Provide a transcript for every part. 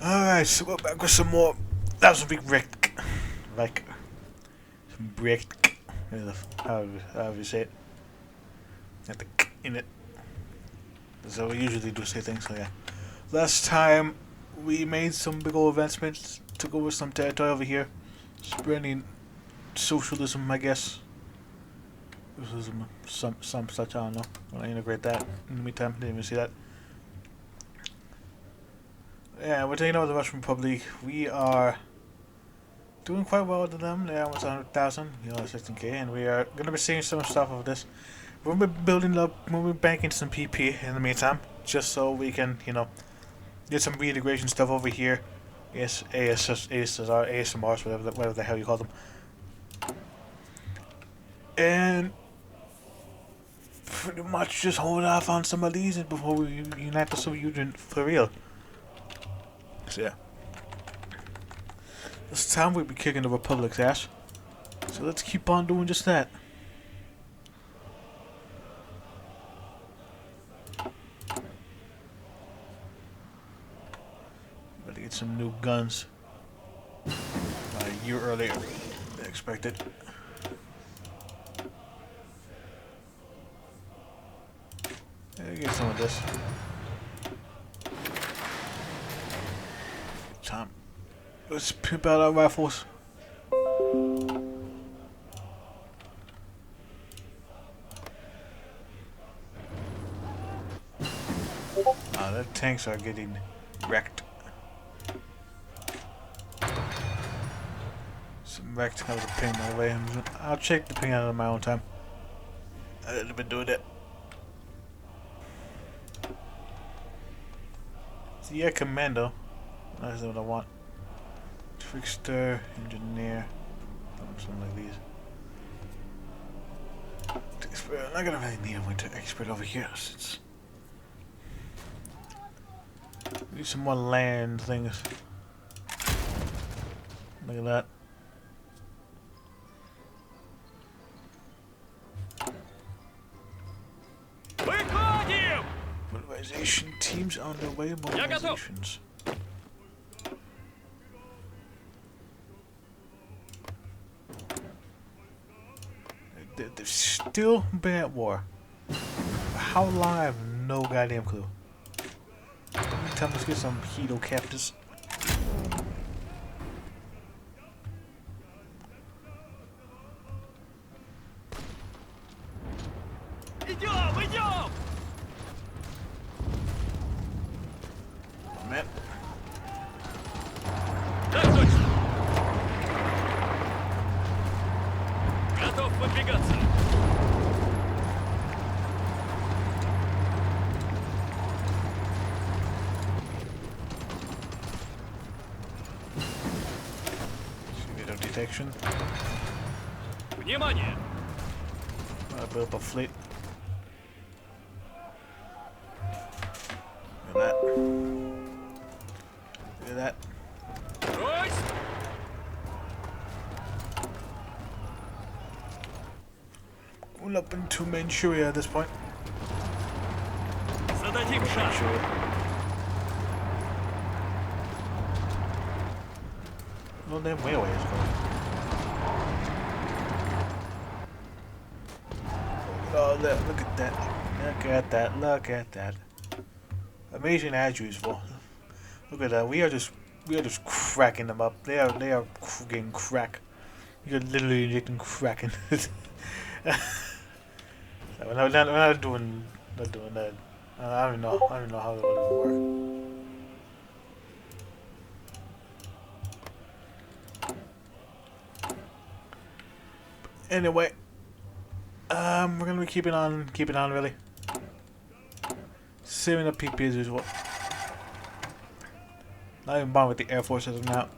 Alright, so we're back with some more. That was a big brick. Like, some brick. However you say it. Got the k in it. So we usually do say things, so yeah. Last time, we made some big old advancements. Took over some territory over here. Spreading socialism, I guess. Socialism, some such, I don't know. When I integrate that. In the meantime, didn't even see that. Yeah, we're taking over the Russian Republic. We are doing quite well to them. They're almost 100,000, 16k, and we are going to be seeing some stuff of this. We'll be building up, we'll be banking some PP in the meantime, just so we can, get some reintegration stuff over here. Yes, ASMRs, whatever the hell you call them. And pretty much just hold off on some of these before we unite the Soviet Union for real. So yeah. This time we'll be kicking the Republic's ass. So let's keep on doing just that. Better get some new guns. A year earlier than expected. Get some of this. Time. Let's pimp out our rifles. The tanks are getting wrecked. Some wrecked. That was a ping, by the way. I'll check the ping out on my own time. I've been doing it. So yeah, commando. That's what I want. Trickster, engineer, something like these. Expert. I'm not gonna really need a winter expert over here since we need some more land things. Look at that. Mobilization teams on their way. Mobilizations. They've still been at war. How long? I have no goddamn clue. Meantime, let's get some Hedo captives. Man. Готов выдвигаться. Video detection. Внимание! I built up a fleet. Look at that. Look at that. Брось! Going up into Manchuria at this point. Зададим шаг. Manchuria. No damn railway is going. Oh, look at that. Look at that. Look at that. Amazing as usual. Look at that. We are just cracking them up. They are getting crack. You're literally getting cracking. we're not doing that. I don't know how that would work. Anyway, we're gonna be keeping on really. Saving up PP as usual. Not even bothering with the Air Force as of now.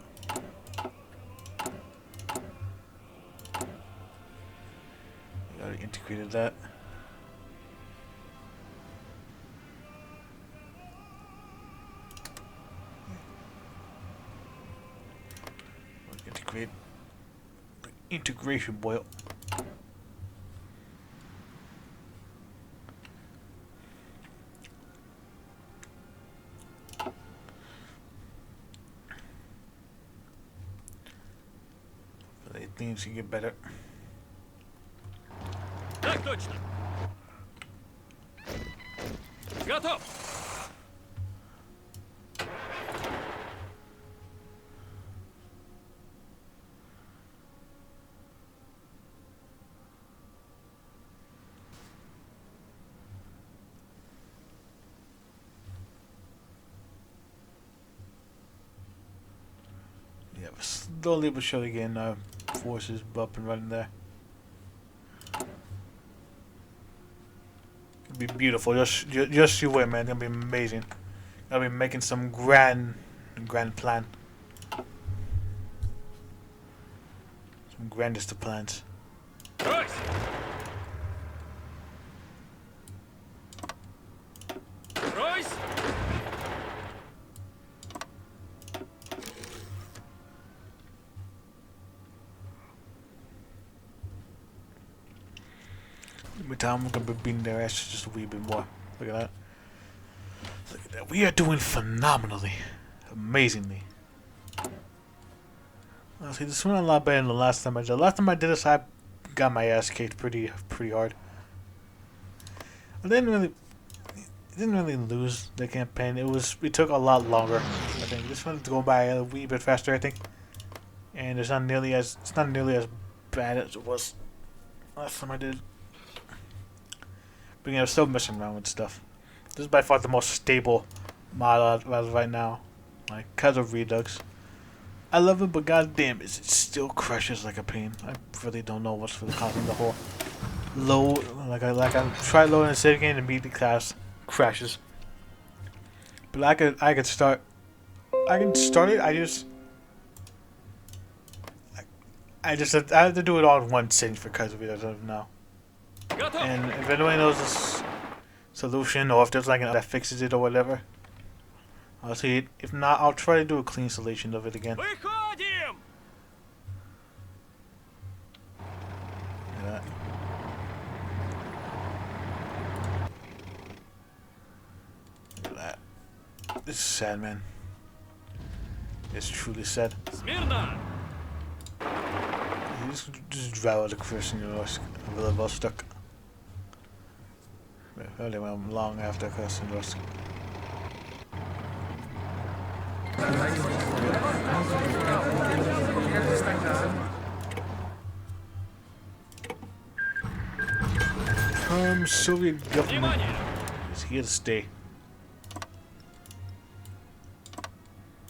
We already integrated that. Integrate the integration boil. things can get better. Так точно. Готов. Yeah, but slowly but surely getting forces up and running there. It'll be beautiful. Just you wait, man. It's gonna be amazing. I'll be making some grand plan. Some grandest of plans. Брось. Брось. Every time we're gonna be beating their asses just a wee bit more. Look at that. Look at that. We are doing phenomenally. Amazingly. Honestly, this went a lot better than the last time I did. The last time I did this, I got my ass kicked pretty hard. I didn't really lose the campaign. It took a lot longer. I think this one's going by a wee bit faster. I think, and it's not nearly as bad as it was last time I did. But yeah, I'm still messing around with stuff. This is by far the most stable mod as of right now, like because of Redux. I love it, but goddamn, it still crashes like a pain. I really don't know what's causing the whole load. Like I try loading a save game and immediately crashes. But I can start it. I have to do it all in one sitting because of it as of now. Готов. And if anyone knows this solution or if there's like an that fixes it or whatever, I'll see it. If not, I'll try to do a clean installation of it again. Выходим. Yeah. Look at that. This is sad, man. It's truly sad. Смирно. You just drive out the person, you know, a little bit stuck. Really went long after cursing was. Soviet government Внимание. is here to stay.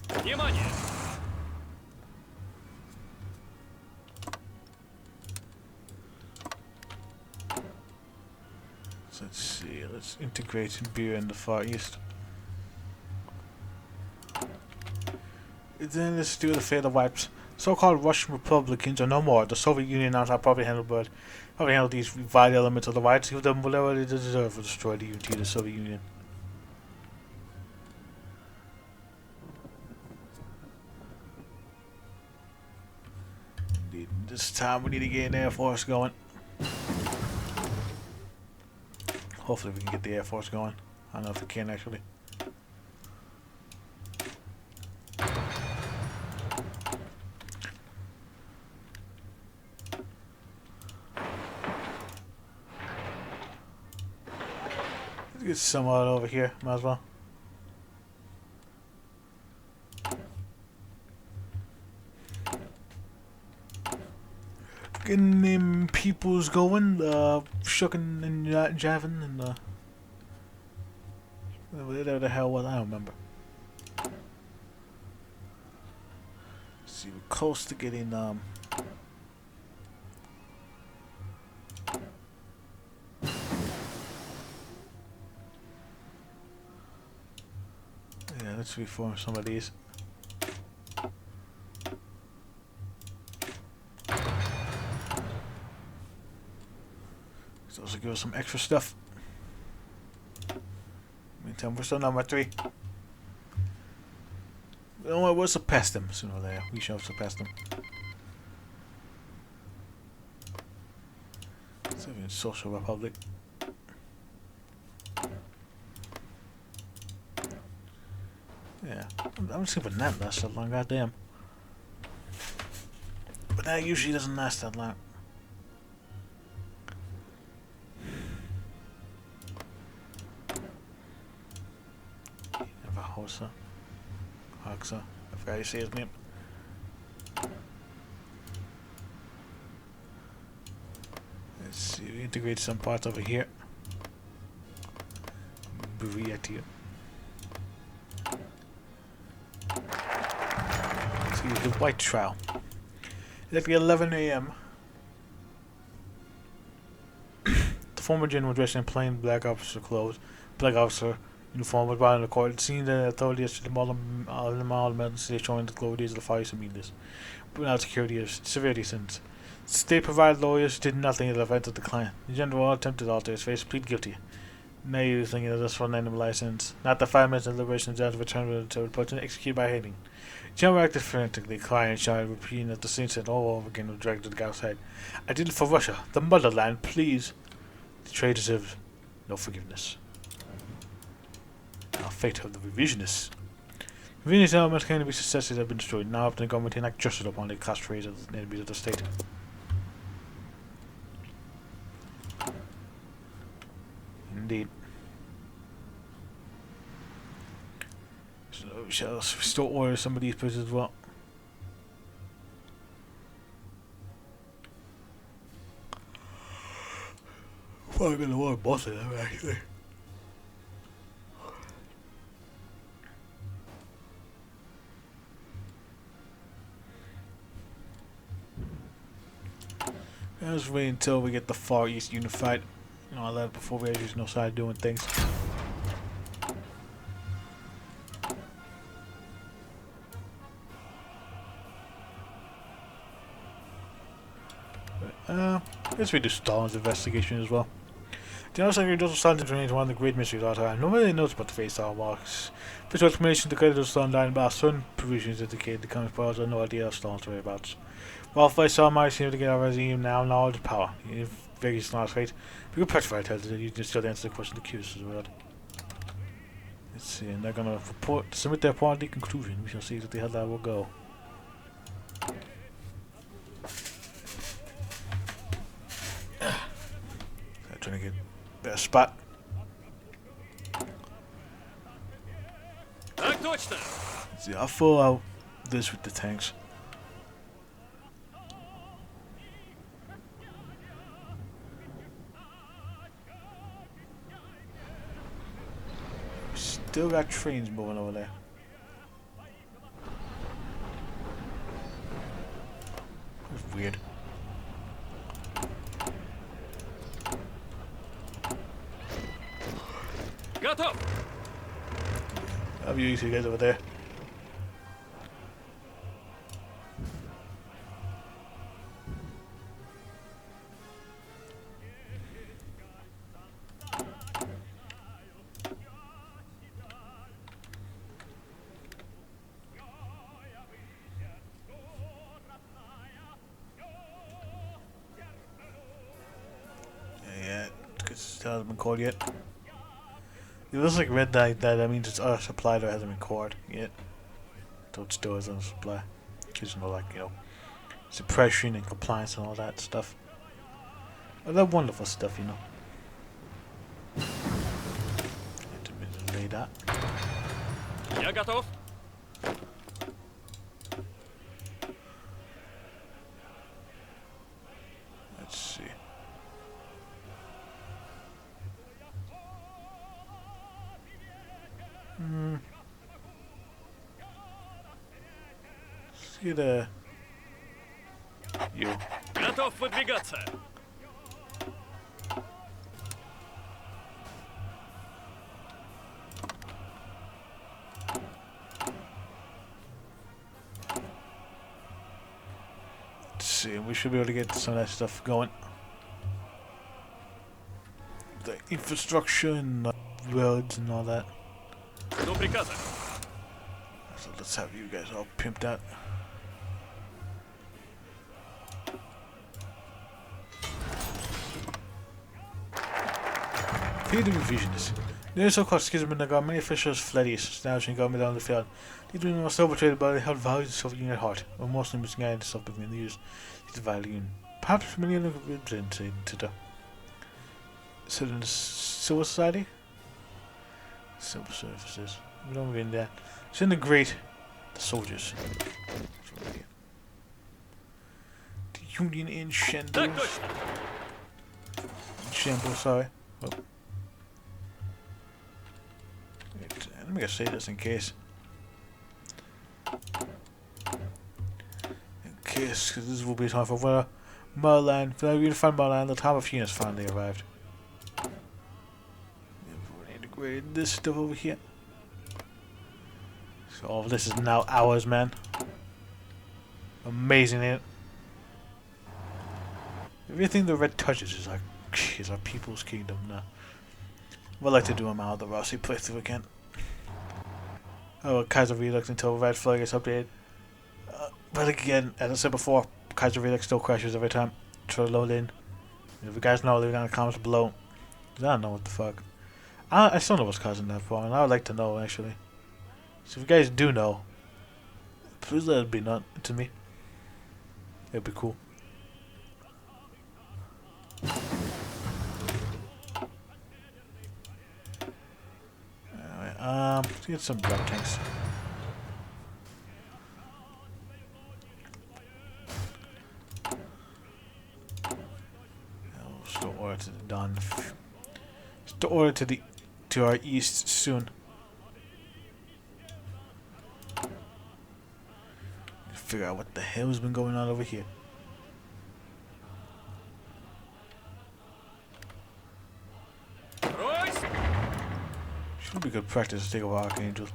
Внимание. So let's see, let's integrate beer in the Far East. And then let's do the fatal wipes. So-called Russian Republicans are no more. The Soviet Union now have probably handle these vital elements of the rights, give them whatever they deserve to destroy the unity of the Soviet Union. Indeed, this time we need to get an Air Force going. Hopefully we can get the Air Force going. I don't know if we can actually. Let's get some out over here, might as well. Getting them peoples going, shucking and jiving and whatever the hell was, I don't remember. Let's see, we're close to getting yeah, let's reform some of these. So also give us some extra stuff. Meantime, we're still number 3. You know what, we'll surpass them sooner or later. We shall surpass them. Soviet Social Republic. Yeah, I'm just gonna that last so long, goddamn. But that usually doesn't last that long. Hossa. Hoxa. I forgot how you say his name. Let's see, we integrate some parts over here. React here. Let's see the white trial. It's like 11 a.m. The former general dressed in plain black officer clothes, black officer uniform was brought in the court. Seeing the authorities to the Model City showing the glories of the fire immediately. But now security is severity sentence. State provided lawyers did nothing to prevent the decline. The general attempted to alter his face, plead guilty. Now you're thinking of this for an animal license. Not the 5 minutes of deliberation, the judge returned to report and executed by hanging. General acted frantically, crying and shouting, repeating that the scene said all over again was dragged to the outside. I did it for Russia, the motherland, please. The traitor deserves no forgiveness. Our fate of the revisionists. Revisionist elements claim to be successes have been destroyed. Now up to the government to enact justice upon the class traitors of the enemies of the state. Indeed. So we shall still order some of these prisoners as well. Probably gonna order both of them actually. Let's wait until we get the Far East unified and all that before we actually start doing things. Let's redo Stalin's investigation as well. The General Secretary Joseph Stalin remains one of the great mysteries of our time. Nobody knows about the face Stalin walks. Official explanation to credit of Stalin died about certain provisions indicated the communist powers have no idea of Stalin's whereabouts. While I saw my seem to get our regime now knowledge of power. If very Stalin's fate, we could petrify tells that you can still answer the question of the accused as well. Let's see, and they're gonna submit their report the conclusion. We shall see what the hell that will go. Trying to get a better spot. Let's see, I'll fill out this with the tanks. Still got trains moving over there. That's weird. Готов. Have you two guys over there? Yeah, because it still hasn't been called yet. It looks like red like that. That means it's our supply that hasn't been caught yet. So it still isn't a supply. Because like, suppression and compliance and all that stuff. All that wonderful stuff, Had to delay that. Я готов. Let's see. See the you. Готов выдвигаться. Let's see, we should be able to get some of that stuff going. The infrastructure and the roads and all that. До приказа. So let's have you guys all pimped out. Pay the revisionists. During the so-called schism in the government, many officials fled east, establishing government on the field. These men were so betrayed by the held values of the Soviet Union at heart, or mostly misguided to something in the use of value. Perhaps many of them were to the civil society? Civil services. We don't mean that. It's integrate the soldiers. The Union in shambles. Shambles, sorry. Oh. Wait, let me just say this in case. Because this will be time for where Merland, for the unified Merland, the time of units finally arrived. We've integrated this stuff over here. So all of this is now ours, man. Amazing, ain't it? Everything the red touches is like, is our people's kingdom now. We'd like to do a Mal of the Rossi playthrough again. Oh, Kaiser Redux until red flag gets updated. But again, as I said before, Kaiser Redux still crashes every time. Try to load in. If you guys know, leave it down in the comments below. I don't know what the fuck. I still know what's causing that problem. I would like to know, actually. So if you guys do know, please let it be known to me. It'd be cool. Alright, let's get some blood tanks. Still order to the dawn. Still order to our east soon. Figure out what the hell's been going on over here. Should be good practice to take over Archangel.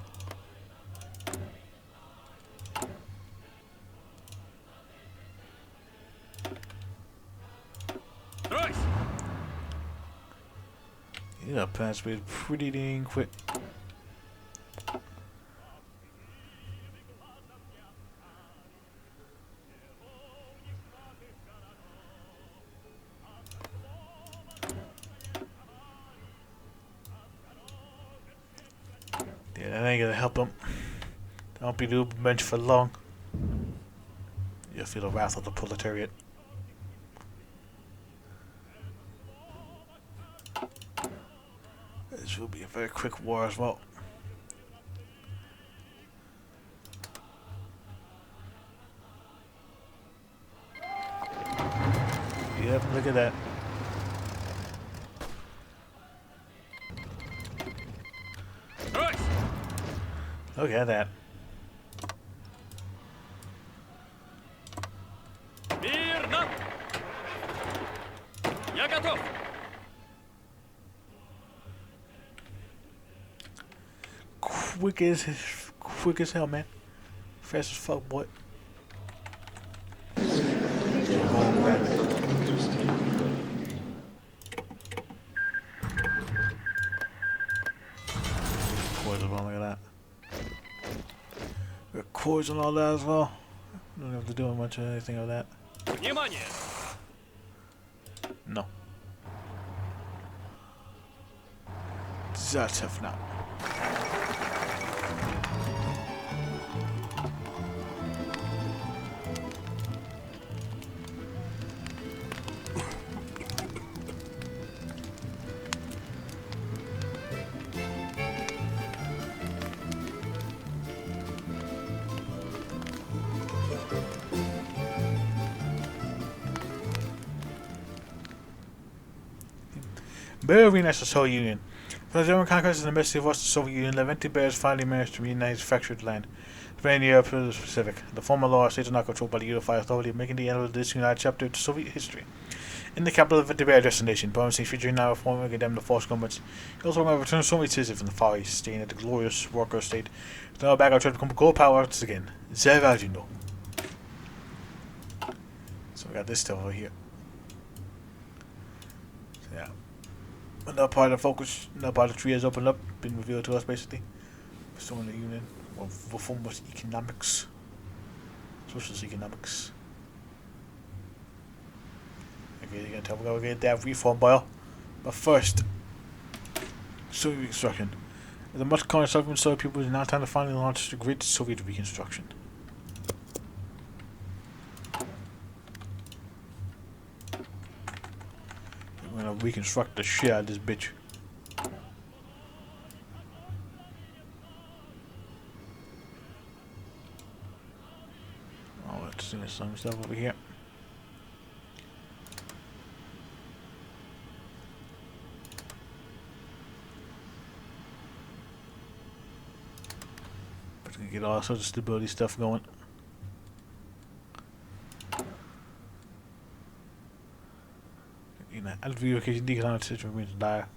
Yeah, plan speed pretty dang quick. Yeah, that ain't gonna help him. Don't be doing bench for long. You'll feel the wrath of the proletariat. This will be a very quick war as well. Yep, look at that. Look at that. Я готов. Quick as hell, man. Fast as fuck, boy. Cords as well, look at that. We got cords and all that as well. Don't have to do much of anything of that. Внимание! No. That's tough now. Very nice to Soviet Union. For the German conquest in the midst of the Soviet Union, the Venti Bears finally managed to reunite its fractured land. Spanning Europe to the Pacific, the former lower states are now controlled by the unified authority, making the end of this united chapter to Soviet history. In the capital of the Venti Bear destination, promising featuring now reforming and condemned the false governments. He also wanted to return Soviet citizens from the Far East, staying at the glorious worker state. So now back out to become gold power once again. Zerajino. So we got this stuff over here. So yeah. Another part of the focus, another part of the tree has opened up, been revealed to us basically. Restoring the union, or reformist economics, socialist economics. Okay, you're gonna tell me we're gonna get that reform boil. But first, Soviet reconstruction. The much current Soviet Soviet people is now time to finally launch the great Soviet reconstruction. We're gonna reconstruct the shit out of this bitch. Oh, let's see some stuff over here. But we can get all sorts of stability stuff going. You know, and relocation economic situation remains dire.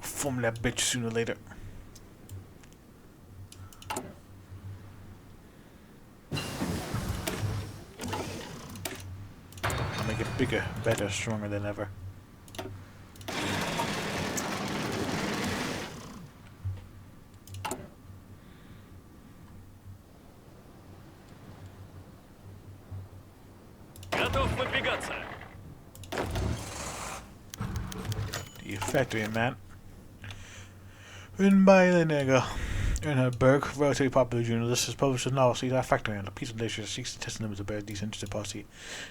Form that bitch sooner or later. I'll make it bigger, better, stronger than ever. Готов выдвигаться. The factory, man. Written by Ernhard Berg, relatively popular journalist, has published a novel series, Our Factory, on a piece of literature that seeks to test the limits of very disinterested policy.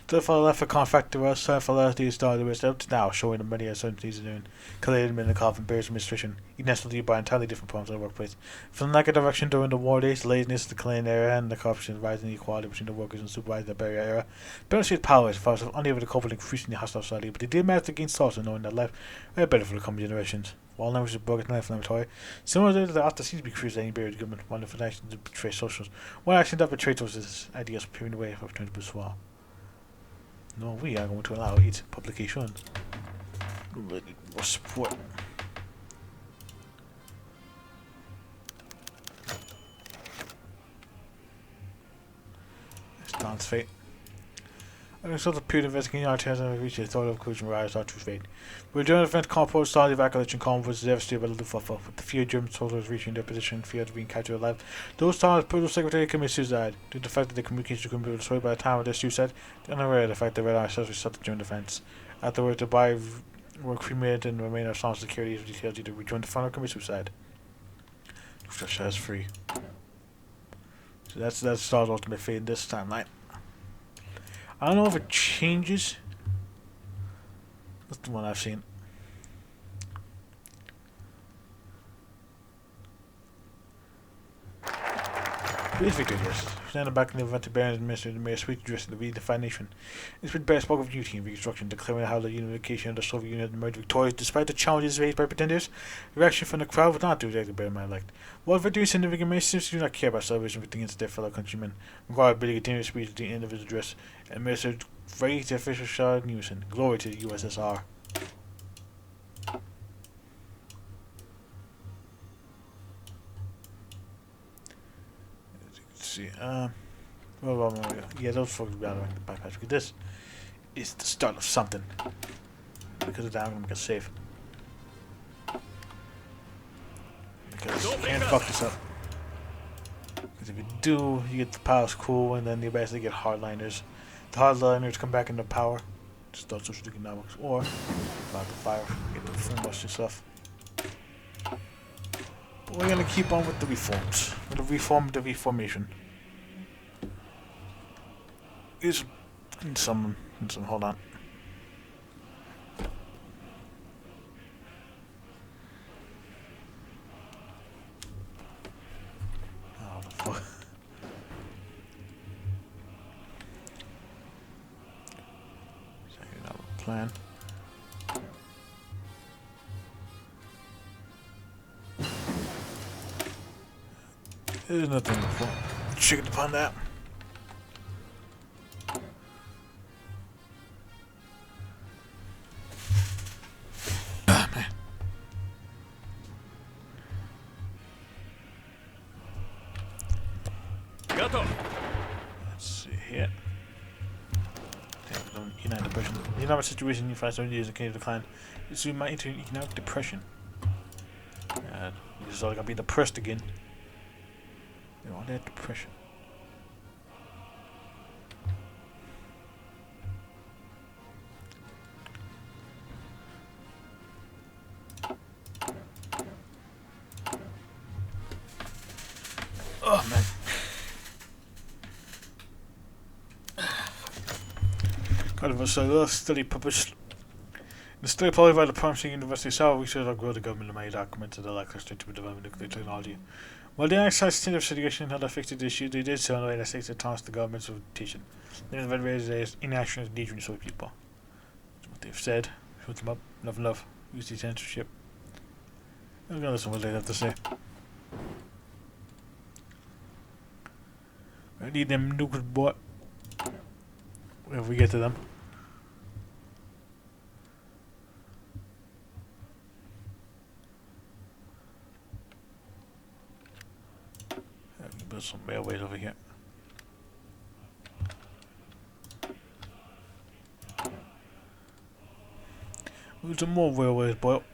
To follow left for factor us, follow the started with up to now, showing the many uncertainties in collated in the coffin bears administration, inevitably by entirely different problems in the workplace. From the lack of direction during the war days, the laziness, the clan era, and the corruption, rising inequality between the workers and supervisors in the barrier era. Benefit power is far unable to cope with increasingly hostile society, but they did manage to gain solace in knowing that life will be better for the coming generations. While numbers of broken life laboratory, similar to the after seems to be created any barrier to government, one of the actions to betray socials. One action that betrayed those ideas paving the way for opportunity to bourgeois. No, we are going to allow its publication. More support. Stan's fate. I saw the period investigating our test and reached a thought of conclusion rise our true fate. We during the event composed solid evacuation column was devastated by the Luftwaffe, with the few German soldiers reaching their position, fear of being captured alive. Those times, Puerto Secretary committed suicide, due to the fact that the communications could be destroyed by the time of their suicide, they are unaware of the fact that Red Army cells sought the German defense. Afterwards, the body were cremated and remained of some security as details either rejoined the front or commit suicide. Just as free. So that's Star's ultimate fate in this timeline. I don't know if it changes. That's the one I've seen. Please victory list. Standing back in the event of Baron administered the mayor's speech addressing the redefined nation. It's been Bear spoke of unity and reconstruction, declaring how the unification of the Soviet Union emerged victorious despite the challenges raised by pretenders. The reaction from the crowd was not to reject the Bear man elect. While victory is significant, many citizens do not care about celebration with against their fellow countrymen. Required Billy continued to speech at the end of his address and administered raised the official shout in unison. Glory to the USSR. See, yeah, those folks got to the backpatch because this is the start of something. Because of that, I'm gonna make a save. Because you can't fuck this up. Because if you do, you get the powers cool, and then you basically get hardliners. The hardliners come back into power, start social economics, or about the fire, get the full much and stuff. But we're gonna keep on with the reforms. With the reform, the reformation. Is some hold on. Oh the fuck. Second out the plan. There's nothing before. Check it upon that. Let's see here. Economic depression. The economic situation you find 7 years in Canada decline. This is my into economic depression. This is all gonna be depressed again. You know, that depression. Oh man. God of a study published. The study published by the promising University of South research on growth the government made documented the lack of strength to develop nuclear technology. While they exercised extensive investigation how to fix the issue, they did so in a way that states that tasked the government's teaching. They invented inaction and injury to people. That's what they've said. Shoot them up. Enough. Use the censorship. I'm gonna listen to what they have to say. I need them nuclear bought. If we get to them. Build some railways over here. There's some more railways, boy. Look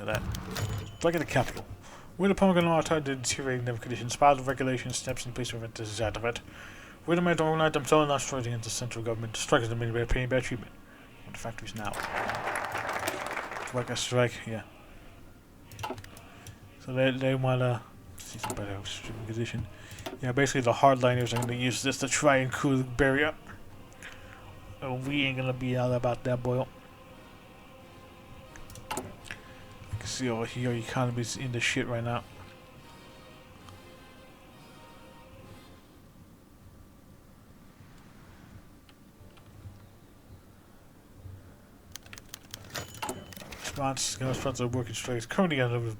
at that. It's like in the capital. Where the public law tried to deteriorate their conditions, part of regulations, steps in place to prevent this out of it. Where the men don't unite themselves not strike against the central government, strikers them in paying bad treatment. On the factories now. Like a strike, yeah. So they wanna see some better condition. Yeah, basically the hardliners are gonna use this to try and cool the barrier. Oh, we ain't gonna be all about that, boy. You can see over here, economy's in the shit right now. Response to working strikes currently under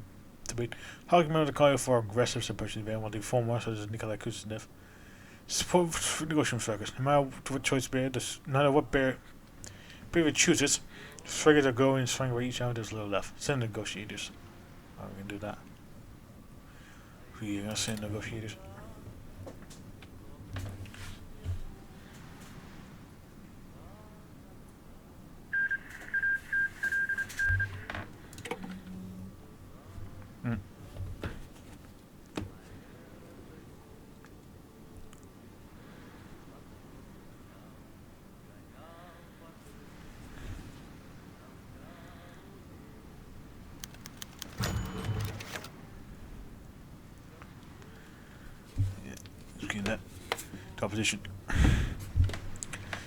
debate. How can we call for aggressive suppression event while the former such as Nikolai Kuznetsov support for negotiation strikers. No matter what choice bear, no matter what bear chooses, strikers are going and strike by each other. There's a little left. Send negotiators. How are we gonna do that? We're gonna send negotiators. That to opposition.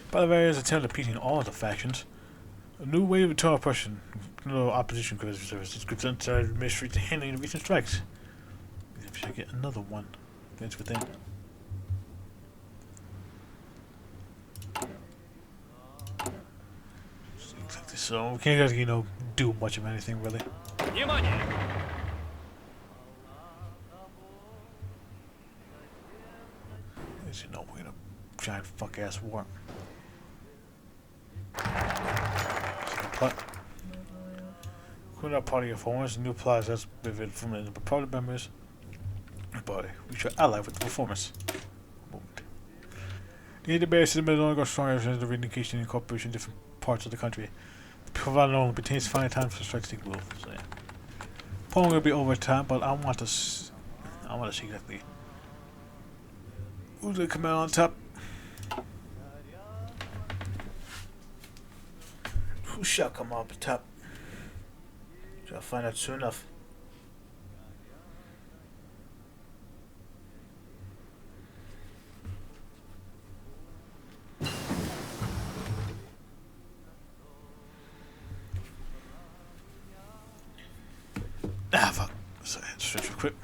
By the way, as a attempt at appeasing all the factions, a new wave of total oppression, no opposition services could inside administrate the handling of recent strikes. We should get another one. That's within. Exactly. So we can't, do much of anything really. We're in a giant fuck ass war. Including our party of formers, new plots that's vivid from the party members. But we should ally with the reformers. The debate system is only got stronger as the reunification and cooperation in different parts of the country. The provider only pertains fine time for strikes to take rule. So yeah. Polling will be over time, but I want to see exactly who's gonna come out on top. Who shall come out on top? Shall find out soon enough. Ah, fuck. Sorry, stretch real quick.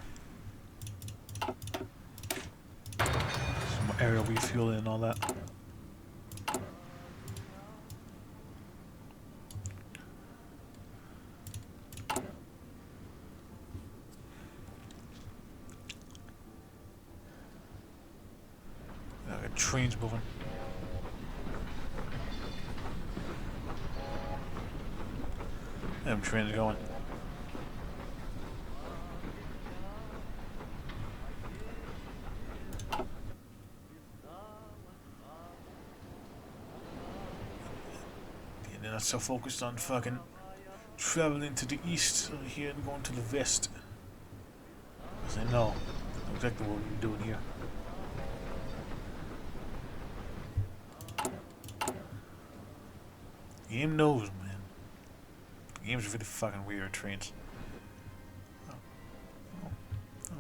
Some more aerial refueling and all that. Trains moving. Them trains going. They're not so focused on fucking traveling to the east over here and going to the west. Because they know exactly what we're doing here. The game knows, man. The game's really fucking weird, trains. Oh,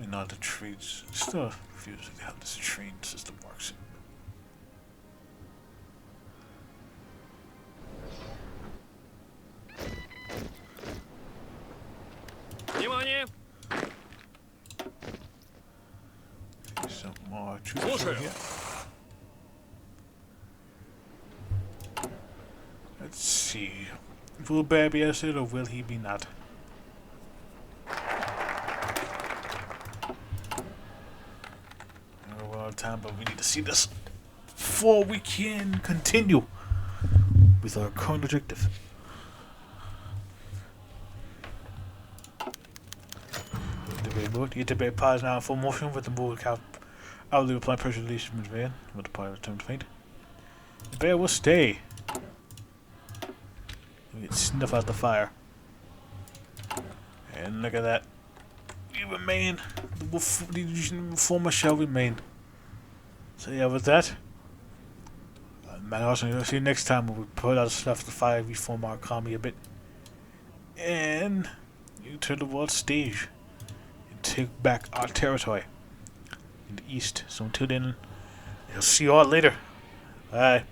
And not the trains. Still confused with how this train system works. Внимание! Some more troops Ussr. over here. Let's see. Will Bear be arrested or will he be not? We're out of time, but we need to see this before we can continue with our current objective. The debate pause now in full motion with the move cap out of the apply pressure release from the van with the pilot return to faint. The bear will stay. We can snuff out the fire. And look at that. We remain. The former shall remain. So yeah, with that, man, also see you next time when we put out stuff to fire, reform our economy a bit, and you turn the world stage and take back our territory in the east. So until then, I'll see you all later. Bye.